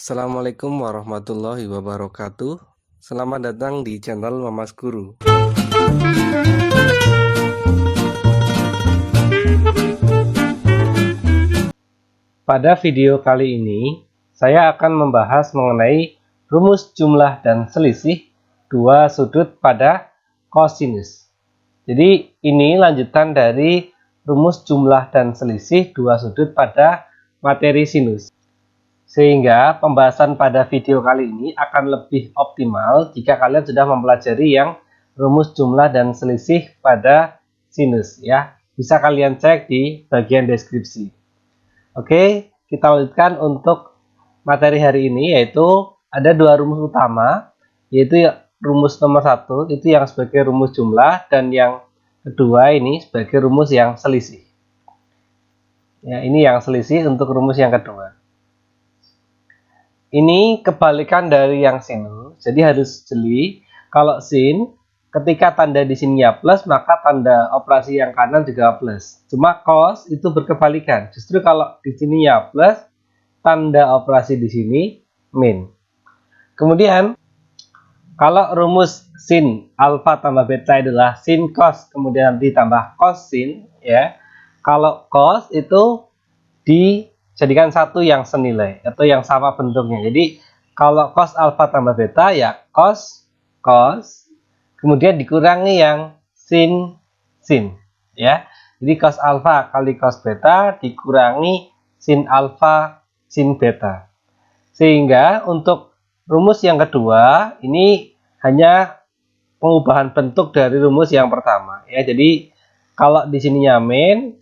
Assalamualaikum warahmatullahi wabarakatuh. Selamat datang di channel Mamas Guru. Pada video kali ini, saya akan membahas mengenai rumus jumlah dan selisih dua sudut pada kosinus. Jadi ini lanjutan dari rumus jumlah dan selisih dua sudut pada materi sinus. Sehingga pembahasan pada video kali ini akan lebih optimal jika kalian sudah mempelajari yang rumus jumlah dan selisih pada sinus ya. Bisa kalian cek di bagian deskripsi. Oke, kita lanjutkan untuk materi hari ini, yaitu ada dua rumus utama, yaitu rumus nomor 1 itu yang sebagai rumus jumlah dan yang kedua ini sebagai rumus yang selisih. Ya, ini yang selisih untuk rumus yang kedua. Ini kebalikan dari yang sinus, jadi harus jeli. Kalau sin, ketika tanda di sini ya plus, maka tanda operasi yang kanan juga plus. Cuma cos itu berkebalikan. Justru kalau di sini ya plus, tanda operasi di sini min. Kemudian, kalau rumus sin alfa tambah beta adalah sin cos, kemudian ditambah cos sin, ya. Kalau cos itu dijadikan satu yang senilai atau yang sama bentuknya. Jadi kalau cos alfa tambah beta ya cos kemudian dikurangi yang sin ya. Jadi cos alfa kali cos beta dikurangi sin alfa sin beta. Sehingga untuk rumus yang kedua ini hanya pengubahan bentuk dari rumus yang pertama ya. Jadi kalau di sininya min,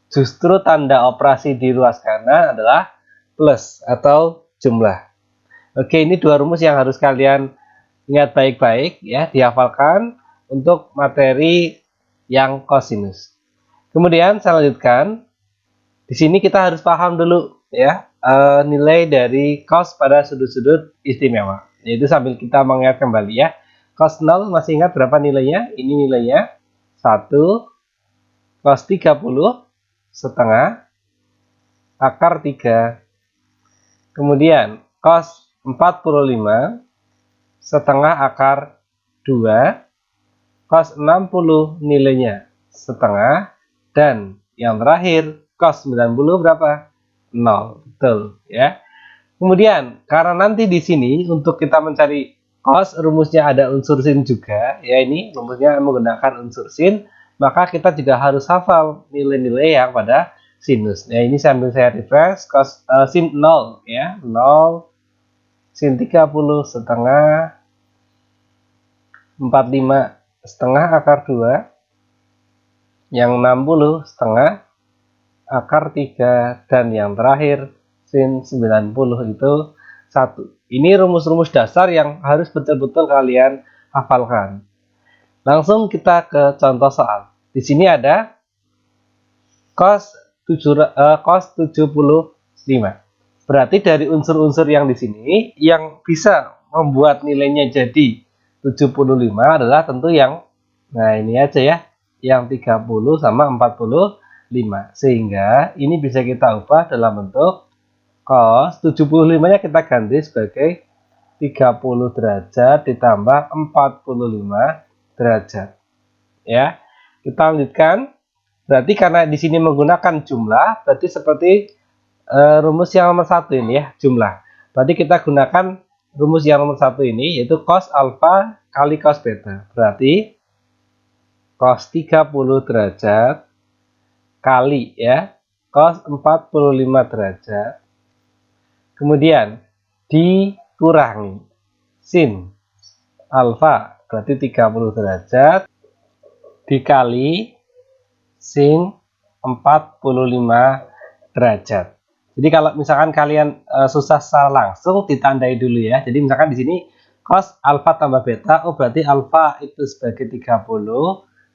justru tanda operasi di ruas kanan adalah plus atau jumlah. Oke, ini dua rumus yang harus kalian ingat baik-baik ya, dihafalkan untuk materi yang kosinus. Kemudian saya lanjutkan. Di sini kita harus paham dulu ya nilai dari cos pada sudut-sudut istimewa. Yaitu sambil kita mengingat kembali ya. Cos 0 masih ingat berapa nilainya? Ini nilainya 1 cos 30 setengah akar 3. Kemudian cos 45 setengah akar 2. Cos 60 nilainya setengah. Dan yang terakhir cos 90 berapa? 0. Betul ya. Kemudian karena nanti di sini untuk kita mencari cos rumusnya ada unsur sin juga ya, ini rumusnya menggunakan unsur sin, maka kita juga harus hafal nilai-nilai yang pada sinus. Nah, ini sambil saya refresh, cos sin 0 ya, 0 sin 30 setengah 45 setengah akar 2, yang 60 setengah akar 3, dan yang terakhir sin 90 itu 1. Ini rumus-rumus dasar yang harus betul-betul kalian hafalkan. Langsung kita ke contoh soal. Di sini ada cos 75. Berarti dari unsur-unsur yang di sini yang bisa membuat nilainya jadi 75 adalah tentu yang ini aja ya, yang 30 sama 45. Sehingga ini bisa kita ubah dalam bentuk cos 75-nya kita ganti sebagai 30 derajat ditambah 45 derajat. Ya. Kita lanjutkan. Berarti karena di sini menggunakan jumlah, berarti seperti rumus yang nomor 1 ini ya, jumlah. Berarti kita gunakan rumus yang nomor 1 ini, yaitu cos alfa kali cos beta. Berarti cos 30 derajat kali ya cos 45 derajat. Kemudian dikurangi sin alfa, berarti 30 derajat dikali sin 45 derajat. Jadi kalau misalkan kalian susah secara langsung, ditandai dulu ya. Jadi misalkan di sini cos alfa tambah beta, oh berarti alfa itu sebagai 30,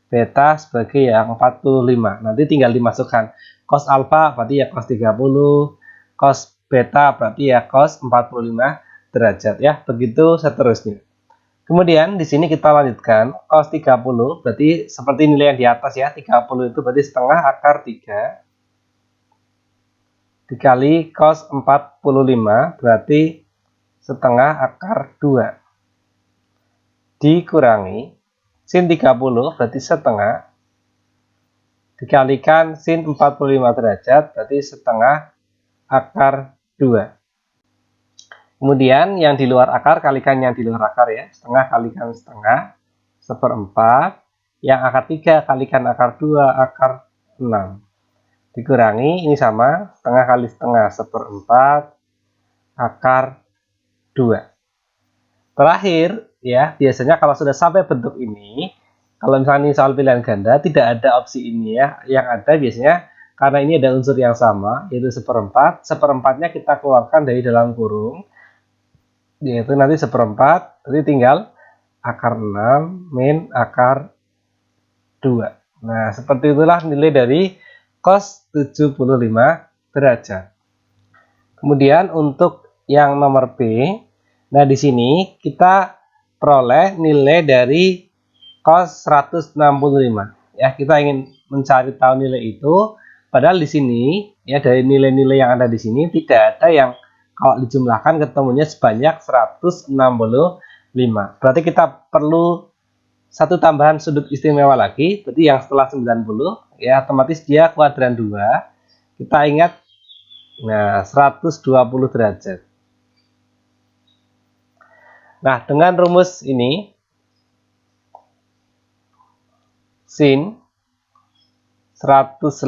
beta sebagai yang 45. Nanti tinggal dimasukkan. Cos alfa berarti ya cos 30, cos beta berarti ya cos 45 derajat ya. Begitu seterusnya. Kemudian di sini kita lanjutkan cos 30 berarti seperti nilai yang di atas ya, 30 itu berarti setengah akar 3 dikali cos 45 berarti setengah akar 2 dikurangi sin 30 berarti setengah dikalikan sin 45 derajat berarti setengah akar 2. Kemudian yang di luar akar kalikan yang di luar akar ya. Setengah kalikan setengah, seperempat. Yang akar 3 kalikan akar 2, akar 6. Dikurangi, ini sama, setengah kali setengah, seperempat, akar 2. Terakhir, ya biasanya kalau sudah sampai bentuk ini, kalau misalnya ini soal pilihan ganda, tidak ada opsi ini ya. Yang ada biasanya, karena ini ada unsur yang sama, yaitu seperempat. Seperempatnya kita keluarkan dari dalam kurung, yaitu nanti seperempat, nanti tinggal akar 6 min akar 2. Nah, seperti itulah nilai dari cos 75 derajat. Kemudian untuk yang nomor B, nah di sini kita peroleh nilai dari cos 165. Ya, kita ingin mencari tahu nilai itu, padahal di sini ya dari nilai-nilai yang ada di sini tidak ada yang kalau dijumlahkan ketemunya sebanyak 165. Berarti kita perlu satu tambahan sudut istimewa lagi, berarti yang setelah 90 ya otomatis dia kuadran 2. Kita ingat nah 120 derajat. Nah, dengan rumus ini sin 180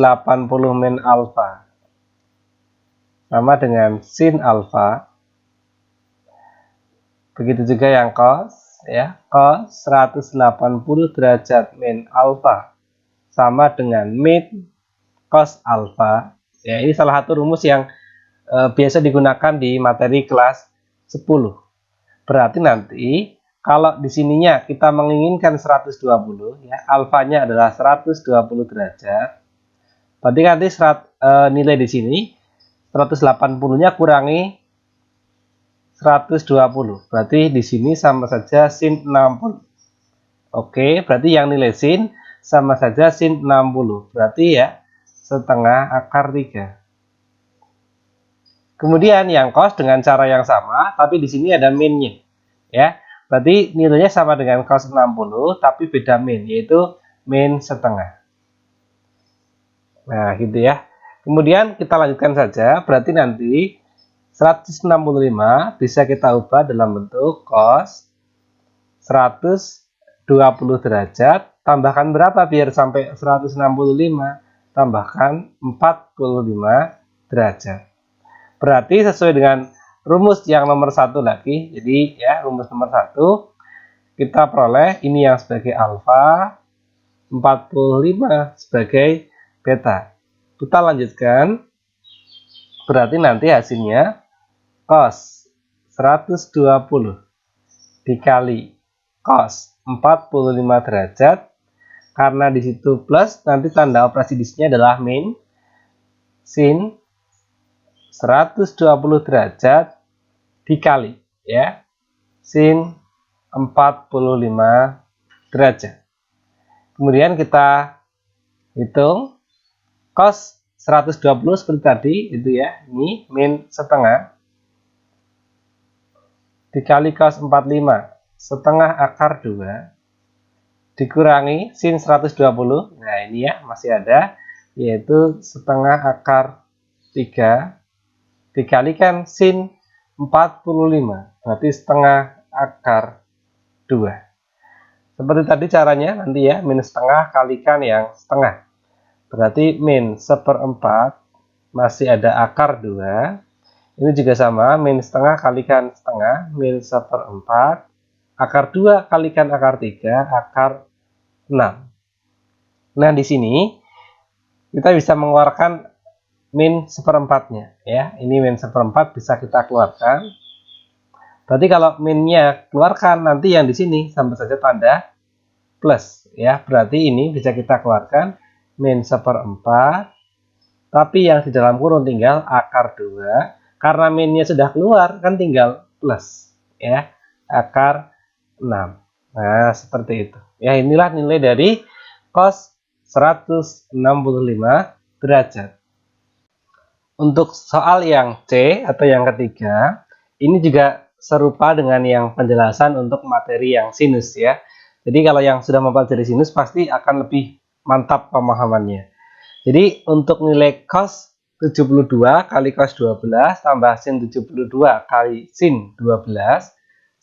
min alfa sama dengan sin alfa. Begitu juga yang cos ya, cos 180 derajat min alfa sama dengan min cos alfa. Ya, ini salah satu rumus yang biasa digunakan di materi kelas 10. Berarti nanti kalau di sininya kita menginginkan 120 ya, alfanya adalah 120 derajat. Berarti nanti nilai di sini 180-nya kurangi 120. Berarti di sini sama saja sin 60. Oke, berarti yang nilai sin sama saja sin 60. Berarti ya setengah akar 3. Kemudian yang cos dengan cara yang sama, tapi di sini ada minnya. Ya, berarti nilainya sama dengan cos 60, tapi beda min, yaitu min setengah. Nah, gitu ya. Kemudian kita lanjutkan saja, berarti nanti 165 bisa kita ubah dalam bentuk cos 120 derajat, tambahkan berapa biar sampai 165? Tambahkan 45 derajat. Berarti sesuai dengan rumus yang nomor 1 lagi. Jadi ya rumus nomor 1 kita peroleh ini yang sebagai alfa, 45 sebagai beta. Kita lanjutkan. Berarti nanti hasilnya cos 120 dikali cos 45 derajat. Karena di situ plus, nanti tanda operasi di sini adalah min sin 120 derajat dikali ya sin 45 derajat. Kemudian kita hitung cos 120 seperti tadi itu ya, ini min setengah dikali cos 45 setengah akar 2 dikurangi sin 120. Nah, ini ya masih ada, yaitu setengah akar 3 dikalikan sin 45, berarti setengah akar 2. Seperti tadi caranya nanti ya, min setengah kalikan yang setengah. Berarti min seperempat masih ada akar 2. Ini juga sama, min setengah kalikan setengah, min seperempat. Akar 2 kalikan akar 3, akar 6. Nah, di sini kita bisa mengeluarkan min seperempatnya ya. Ini min seperempat bisa kita keluarkan. Berarti kalau minnya keluarkan, nanti yang di sini sama saja tanda plus ya. Berarti ini bisa kita keluarkan min seperempat, tapi yang di dalam kurung tinggal akar 2. Karena minnya sudah keluar kan tinggal plus ya, akar 6. Nah, seperti itu. Ya, inilah nilai dari cos 165 derajat. Untuk soal yang C atau yang ketiga, ini juga serupa dengan yang penjelasan untuk materi yang sinus ya. Jadi kalau yang sudah mempelajari sinus pasti akan lebih mantap pemahamannya. Jadi untuk nilai cos 72 kali cos 12 tambah sin 72 kali sin 12,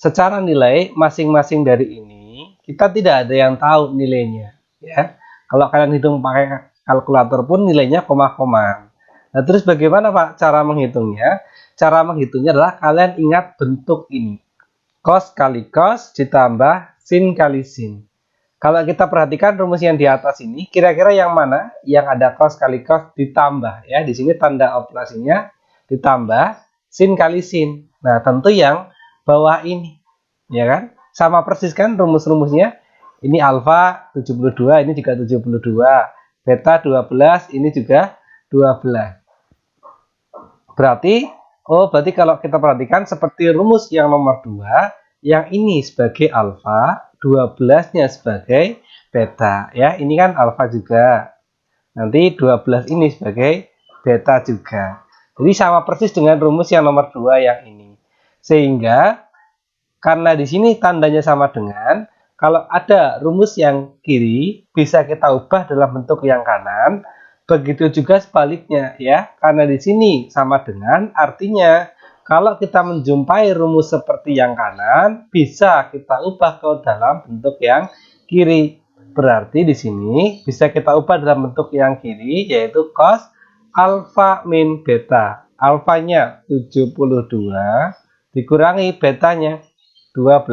secara nilai masing-masing dari ini kita tidak ada yang tahu nilainya ya. Kalau kalian hitung pakai kalkulator pun nilainya koma-koma. Nah, terus bagaimana Pak cara menghitungnya? Cara menghitungnya adalah kalian ingat bentuk ini. Cos kali cos ditambah sin kali sin. Kalau kita perhatikan rumus yang di atas ini, kira-kira yang mana yang ada cos kali cos ditambah ya. Di sini tanda operasinya ditambah sin kali sin. Nah, tentu yang bawah ini, ya kan? Sama persis kan rumus-rumusnya. Ini alfa 72, ini juga 72. Beta 12, ini juga 12. Berarti kalau kita perhatikan seperti rumus yang nomor 2, yang ini sebagai alfa, 12-nya sebagai beta. Ya, ini kan alfa juga. Nanti 12 ini sebagai beta juga. Jadi sama persis dengan rumus yang nomor 2 yang ini. Sehingga karena di sini tandanya sama dengan, kalau ada rumus yang kiri bisa kita ubah dalam bentuk yang kanan. Begitu juga sebaliknya ya, karena di sini sama dengan artinya kalau kita menjumpai rumus seperti yang kanan bisa kita ubah ke dalam bentuk yang kiri. Berarti di sini bisa kita ubah dalam bentuk yang kiri yaitu cos alfa min beta. Alfanya 72 dikurangi betanya 12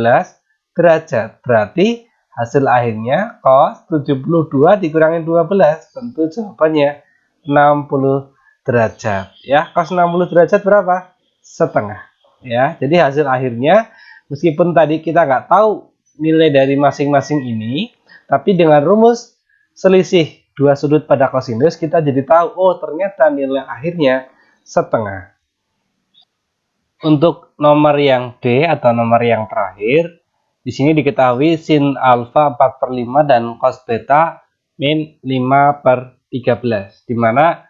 derajat. Berarti hasil akhirnya cos 72 dikurangi 12, tentu jawabannya 60 derajat. Ya, cos 60 derajat berapa? Setengah. Ya, jadi hasil akhirnya meskipun tadi kita nggak tahu nilai dari masing-masing ini, tapi dengan rumus selisih dua sudut pada kosinus kita jadi tahu, oh ternyata nilai akhirnya setengah. Untuk nomor yang D atau nomor yang terakhir, di sini diketahui sin alfa 4/5 dan cos beta min 5/13, di mana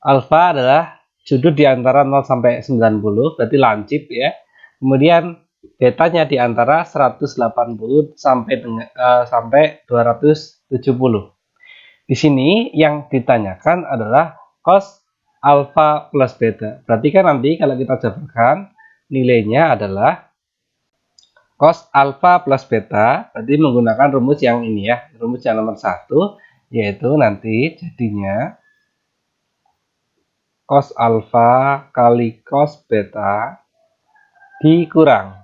alfa adalah sudut di antara 0 sampai 90, berarti lancip ya. Kemudian betanya di antara 180 sampai 270. Di sini yang ditanyakan adalah cos alfa plus beta. Berarti kan nanti kalau kita jabarkan nilainya adalah cos alfa plus beta, berarti menggunakan rumus yang ini ya, rumus yang nomor 1, yaitu nanti jadinya cos alfa kali cos beta dikurang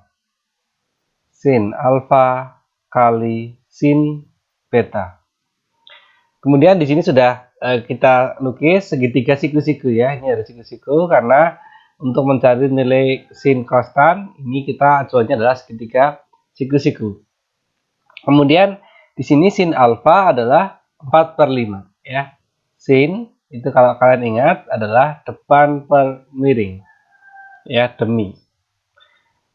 sin alfa kali sin beta. Kemudian di sini sudah kita lukis segitiga siku-siku ya. Ini ada siku-siku karena untuk mencari nilai sin konstan ini kita acuannya adalah segitiga siku-siku. Kemudian di sini sin alfa adalah 4/5 ya. Sin itu kalau kalian ingat adalah depan per miring ya, demi.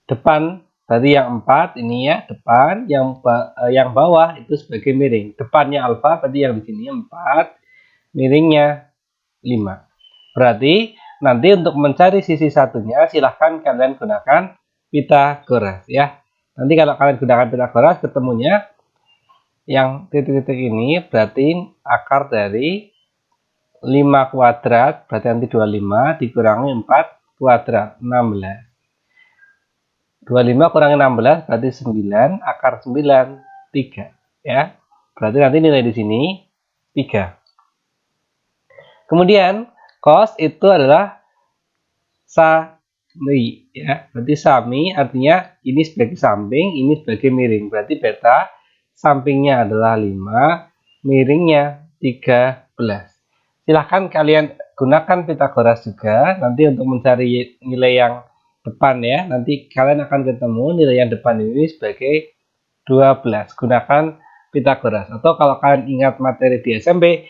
Depan tadi yang 4 ini ya, depan, yang bawah itu sebagai miring. Depannya alfa berarti yang di sini 4, miringnya 5. Berarti nanti untuk mencari sisi satunya silahkan kalian gunakan Pythagoras ya. Nanti kalau kalian gunakan Pythagoras ketemunya yang titik-titik ini berarti akar dari 5 kuadrat berarti nanti 25 dikurangi 4 kuadrat 16. 25 kurangi 16 berarti 9, akar 9 3 ya. Berarti nanti nilai di sini 3. Kemudian cos itu adalah sami ya. Berarti sami artinya ini sebagai samping, ini sebagai miring. Berarti beta sampingnya adalah 5, miringnya 13. Silahkan kalian gunakan Pythagoras juga nanti untuk mencari nilai yang depan ya. Nanti kalian akan ketemu nilai yang depan ini sebagai 12. Gunakan Pythagoras. Atau kalau kalian ingat materi di SMP,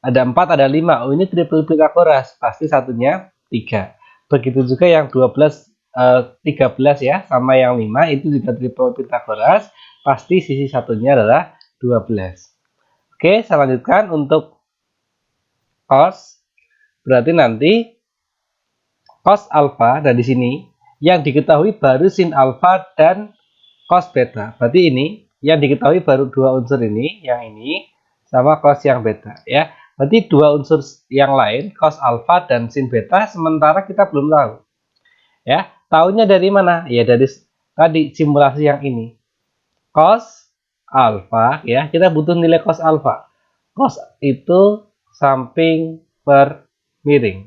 ada 4, ada 5. Oh, ini triple Pythagoras. Pasti satunya 3. Begitu juga yang 12, 13 ya, sama yang 5 itu juga triple Pythagoras. Pasti sisi satunya adalah 12. Oke, saya lanjutkan untuk cos. Berarti nanti cos alfa, dan di sini yang diketahui baru sin alfa dan cos beta. Berarti ini yang diketahui baru dua unsur ini, yang ini sama cos yang beta ya. Berarti dua unsur yang lain, cos alfa dan sin beta, sementara kita belum tahu. Ya, tahunya dari mana? Ya dari tadi simulasi yang ini. Cos alfa ya, kita butuh nilai cos alfa. Cos itu samping per miring.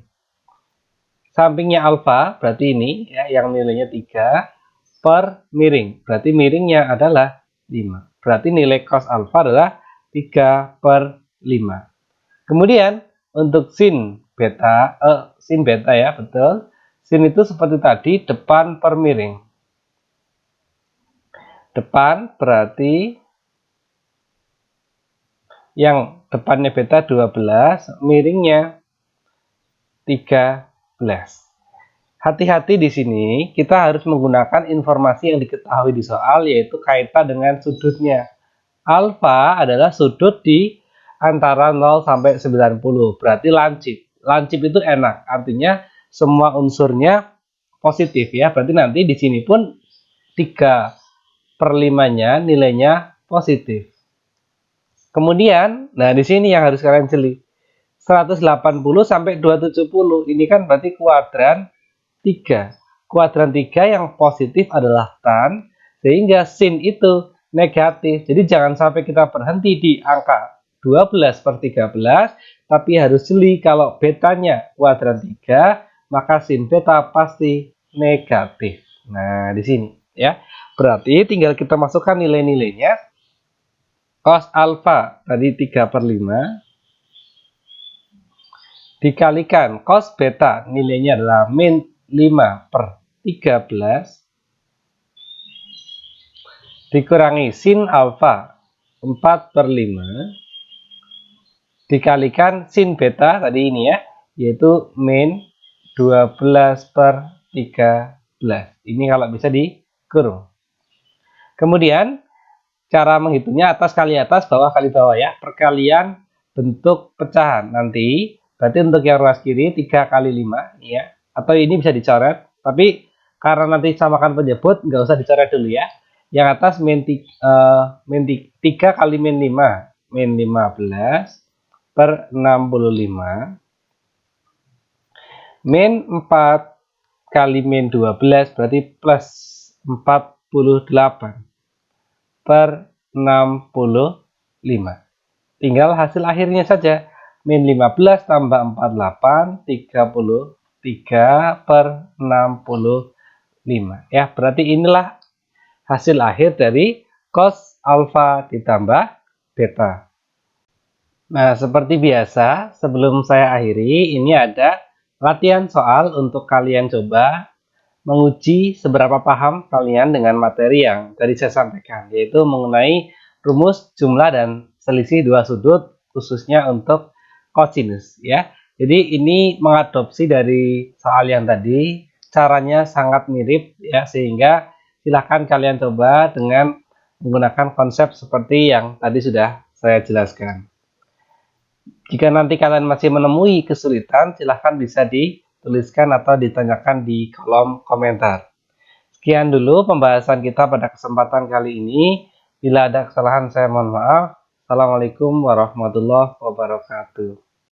Sampingnya alfa berarti ini ya, yang nilainya 3 per miring. Berarti miringnya adalah 5. Berarti nilai cos alfa adalah 3 per 5. Kemudian untuk sin beta ya, betul. Sin itu seperti tadi, depan per miring. Depan berarti yang depannya beta 12, miringnya 13. Hati-hati di sini, kita harus menggunakan informasi yang diketahui di soal, yaitu kaitan dengan sudutnya. Alfa adalah sudut di antara 0 sampai 90, berarti lancip. Lancip itu enak, artinya semua unsurnya positif ya. Berarti nanti di sini pun 3 per 5-nya nilainya positif. Kemudian, nah di sini yang harus kalian jeli. 180 sampai 270, ini kan berarti kuadran 3. Kuadran 3 yang positif adalah tan, sehingga sin itu negatif. Jadi jangan sampai kita berhenti di angka 12 per 13, tapi harus jeli kalau betanya kuadran 3, maka sin beta pasti negatif. Nah, di sini ya. Berarti tinggal kita masukkan nilai-nilainya. Cos alfa tadi 3 per 5 dikalikan cos beta nilainya adalah min 5 per 13 dikurangi sin alfa 4 per 5 dikalikan sin beta tadi ini ya, yaitu min 12 per 13. Ini kalau bisa dikurung. Kemudian cara menghitungnya atas kali atas, bawah kali bawah ya, perkalian bentuk pecahan. Nanti berarti untuk yang ruas kiri 3 kali 5 ya, atau ini bisa dicoret, tapi karena nanti samakan penyebut nggak usah dicoret dulu ya. Yang atas min 3 kali min 5, min 15 per 65, min 4 kali min 12 berarti plus 48 per 65. Tinggal hasil akhirnya saja. Min 15 tambah 48, 33 per 65. Ya, berarti inilah hasil akhir dari cos alfa ditambah beta. Nah, seperti biasa, sebelum saya akhiri, ini ada latihan soal untuk kalian coba menguji seberapa paham kalian dengan materi yang tadi saya sampaikan, yaitu mengenai rumus jumlah dan selisih dua sudut, khususnya untuk kosinus ya. Jadi ini mengadopsi dari soal yang tadi, caranya sangat mirip ya, sehingga silahkan kalian coba dengan menggunakan konsep seperti yang tadi sudah saya jelaskan. Jika nanti kalian masih menemui kesulitan, silahkan bisa dituliskan atau ditanyakan di kolom komentar. Sekian dulu pembahasan kita pada kesempatan kali ini. Bila ada kesalahan saya mohon maaf. Assalamualaikum warahmatullahi wabarakatuh.